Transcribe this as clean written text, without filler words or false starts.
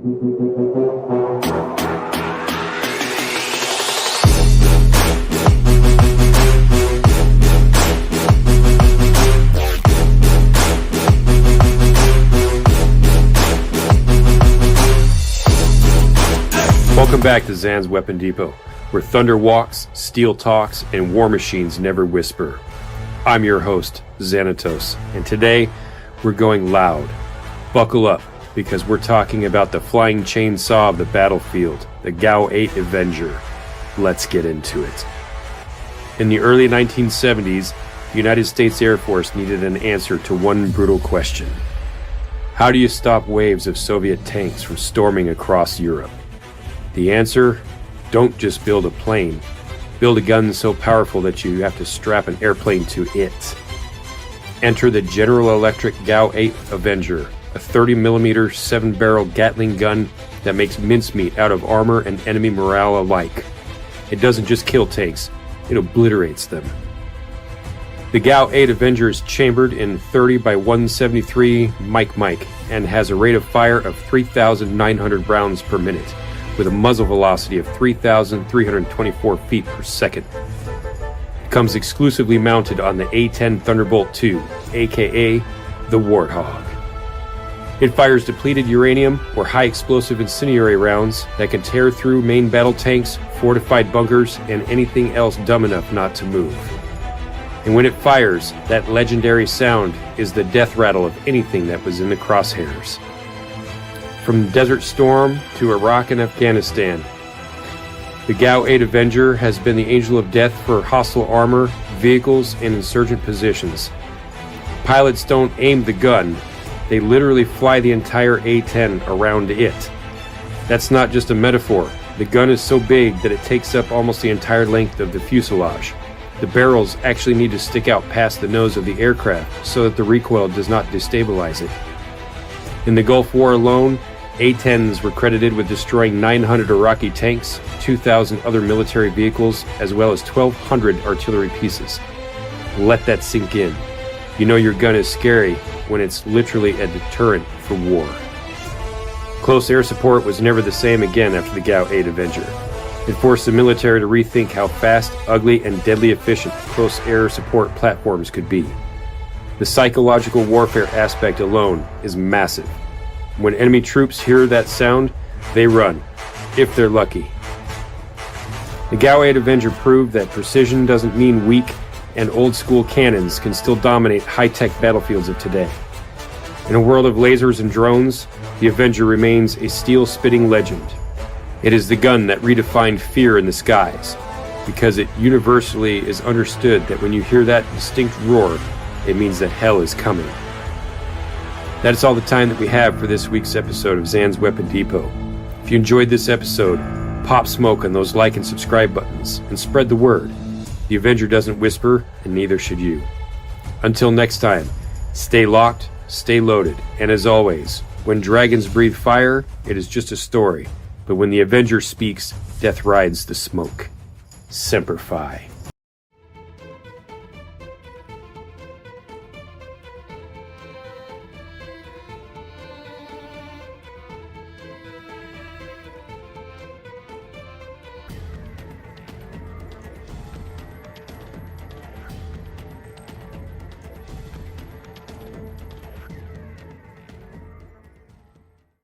Welcome back to Zan's Weapon Depot, where thunder walks, steel talks, and war machines never whisper. I'm your host, Xanatos, and today we're going loud. Buckle up, because we're talking about the flying chainsaw of the battlefield, the GAU 8 Avenger. Let's get into it. In the early 1970s, the United States Air Force needed an answer to one brutal question. How do you stop waves of Soviet tanks from storming across Europe? The answer? Don't just build a plane. Build a gun so powerful that you have to strap an airplane to it. Enter the General Electric GAU 8 Avenger, a 30mm 7-barrel Gatling gun that makes mincemeat out of armor and enemy morale alike. It doesn't just kill tanks, it obliterates them. The GAU 8 Avenger is chambered in 30 by 173 Mike and has a rate of fire of 3,900 rounds per minute, with a muzzle velocity of 3,324 feet per second. It comes exclusively mounted on the A-10 Thunderbolt II, aka the Warthog. It fires depleted uranium or high-explosive incendiary rounds that can tear through main battle tanks, fortified bunkers, and anything else dumb enough not to move. And when it fires, that legendary sound is the death rattle of anything that was in the crosshairs. From Desert Storm to Iraq and Afghanistan, the GAU 8 Avenger has been the angel of death for hostile armor, vehicles, and insurgent positions. Pilots don't aim the gun, they literally fly the entire A-10 around it. That's not just a metaphor. The gun is so big that it takes up almost the entire length of the fuselage. The barrels actually need to stick out past the nose of the aircraft so that the recoil does not destabilize it. In the Gulf War alone, A-10s were credited with destroying 900 Iraqi tanks, 2,000 other military vehicles, as well as 1,200 artillery pieces. Let that sink in. You know your gun is scary when it's literally a deterrent for war. Close air support was never the same again after the GAU 8 Avenger. It forced the military to rethink how fast, ugly, and deadly efficient close air support platforms could be. The psychological warfare aspect alone is massive. When enemy troops hear that sound, they run, if they're lucky. The GAU 8 Avenger proved that precision doesn't mean weak, and old-school cannons can still dominate high-tech battlefields of today. In a world of lasers and drones, the Avenger remains a steel-spitting legend. It is the gun that redefined fear in the skies, because it universally is understood that when you hear that distinct roar, it means that hell is coming. That is all the time that we have for this week's episode of Zan's Weapon Depot. If you enjoyed this episode, pop smoke on those like and subscribe buttons and spread the word. The Avenger doesn't whisper, and neither should you. Until next time, stay locked, stay loaded, and as always, when dragons breathe fire, it is just a story, but when the Avenger speaks, death rides the smoke. Semper Fi.